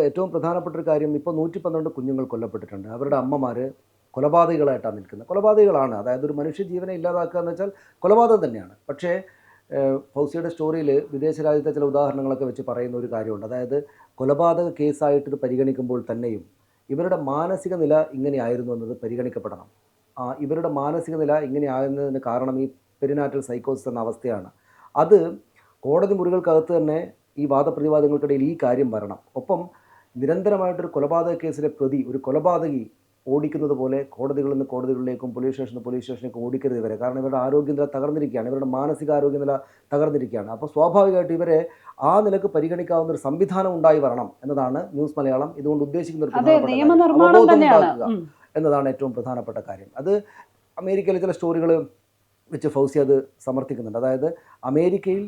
ഏറ്റവും പ്രധാനപ്പെട്ട ഒരു കാര്യം, ഇപ്പോൾ 112 കുഞ്ഞുങ്ങൾ കൊല്ലപ്പെട്ടിട്ടുണ്ട്. അവരുടെ അമ്മമാർ കൊലപാതകികളായിട്ടാണ് നിൽക്കുന്നത്. കൊലപാതകികളാണ്, അതായത് ഒരു മനുഷ്യജീവനെ ഇല്ലാതാക്കുക എന്ന് വെച്ചാൽ കൊലപാതകം തന്നെയാണ്. പക്ഷേ ഫൗസിയുടെ സ്റ്റോറിയിൽ വിദേശ രാജ്യത്തെ ചില ഉദാഹരണങ്ങളൊക്കെ വെച്ച് പറയുന്ന ഒരു കാര്യമുണ്ട്. അതായത് കൊലപാതക കേസായിട്ട് ഇത് പരിഗണിക്കുമ്പോൾ തന്നെയും ഇവരുടെ മാനസിക നില ഇങ്ങനെയായിരുന്നു എന്നത് പരിഗണിക്കപ്പെടണം. ഇവരുടെ മാനസിക നില ഇങ്ങനെയാകുന്നതിന് കാരണം ഈ പെരിനാറ്റൽ സൈക്കോസിസ് എന്ന അവസ്ഥയാണ്. അത് കോടതി മുറികൾക്കകത്ത് തന്നെ ഈ വാദപ്രതിവാദങ്ങൾക്കിടയിൽ ഈ കാര്യം വരണം. ഒപ്പം നിരന്തരമായിട്ടൊരു കൊലപാതക കേസിലെ പ്രതി, ഒരു കൊലപാതകി ഓടിക്കുന്നത് പോലെ കോടതികളിൽ നിന്ന് കോടതികളിലേക്കും പോലീസ് സ്റ്റേഷനിലേക്കും ഓടിക്കരുത് ഇവരെ. കാരണം ഇവരുടെ ആരോഗ്യനില തകർന്നിരിക്കുകയാണ്, ഇവരുടെ മാനസികാരോഗ്യനില തകർന്നിരിക്കുകയാണ്. അപ്പോൾ സ്വാഭാവികമായിട്ട് ഇവരെ ആ നിലക്ക് പരിഗണിക്കാവുന്ന ഒരു സംവിധാനം ഉണ്ടായി വരണം എന്നതാണ് ന്യൂസ് മലയാളം ഇതുകൊണ്ട് ഉദ്ദേശിക്കുന്ന ഒരു പ്രധാനപ്പെട്ട അവബോധം ഉണ്ടാക്കുക എന്നതാണ് ഏറ്റവും പ്രധാനപ്പെട്ട കാര്യം. അത് അമേരിക്കയിലെ ചില സ്റ്റോറികൾ വെച്ച് ഫൗസി അത് സമർത്ഥിക്കുന്നുണ്ട്. അതായത് അമേരിക്കയിൽ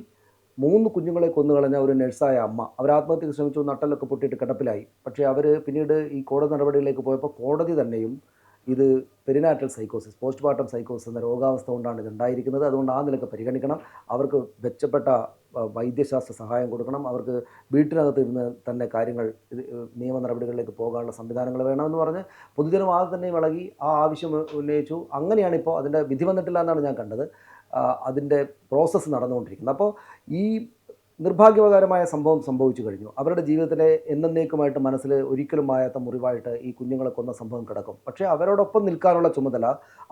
3 കുഞ്ഞുങ്ങളെ കൊന്നുകളഞ്ഞ ഒരു നഴ്സായ അമ്മ, അവർ ആത്മഹത്യക്ക് ശ്രമിച്ചു, നട്ടലൊക്കെ പൊട്ടിയിട്ട് കിടപ്പിലായി. പക്ഷേ അവർ പിന്നീട് ഈ കോടതി നടപടികളിലേക്ക് പോയപ്പോൾ കോടതി തന്നെയും ഇത് പെരിനാറ്റൽ സൈക്കോസിസ്, പോസ്റ്റ്മോർട്ടം സൈക്കോസിസ് എന്ന രോഗാവസ്ഥ കൊണ്ടാണ് ഇതുണ്ടായിരിക്കുന്നത്, അതുകൊണ്ട് ആ നിലക്ക് പരിഗണിക്കണം, അവർക്ക് മെച്ചപ്പെട്ട വൈദ്യശാസ്ത്ര സഹായം കൊടുക്കണം, അവർക്ക് വീട്ടിനകത്ത് ഇരുന്ന് തന്നെ കാര്യങ്ങൾ നിയമ നടപടികളിലേക്ക് പോകാനുള്ള സംവിധാനങ്ങൾ വേണമെന്ന് പറഞ്ഞ് പൊതുജനം ആദ്യം തന്നെ ഇളകി ആ ആവശ്യം ഉന്നയിച്ചു. അങ്ങനെയാണിപ്പോൾ അതിൻ്റെ വിധി വന്നിട്ടില്ല എന്നാണ് ഞാൻ കണ്ടത്. അതിൻ്റെ പ്രോസസ്സ് നടന്നുകൊണ്ടിരിക്കുന്നത്. അപ്പോൾ ഈ നിർഭാഗ്യകരമായ സംഭവം സംഭവിച്ചു കഴിഞ്ഞു. അവരുടെ ജീവിതത്തിലെ എന്നേക്കുമായിട്ട് മനസ്സിൽ ഒരിക്കലും മായാത്ത മുറിവായിട്ട് ഈ കുഞ്ഞുങ്ങളെ കൊന്ന സംഭവം കിടക്കും. പക്ഷേ അവരോടൊപ്പം നിൽക്കാനുള്ള ചുമതല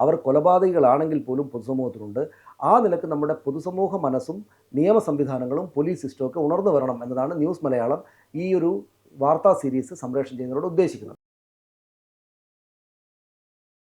അവർ കൊലപാതകികളാണെങ്കിൽ പോലും പൊതുസമൂഹത്തിനുണ്ട്. ആ നിലക്ക് നമ്മുടെ പൊതുസമൂഹ മനസ്സും നിയമ സംവിധാനങ്ങളും പോലീസ് സിസ്റ്റമൊക്കെ ഉണർന്നു വരണം എന്നതാണ് ന്യൂസ് മലയാളം ഈ ഒരു വാർത്താ സീരീസ് സംപ്രേഷണം ചെയ്യുന്നതിനോട് ഉദ്ദേശിക്കുന്നത്.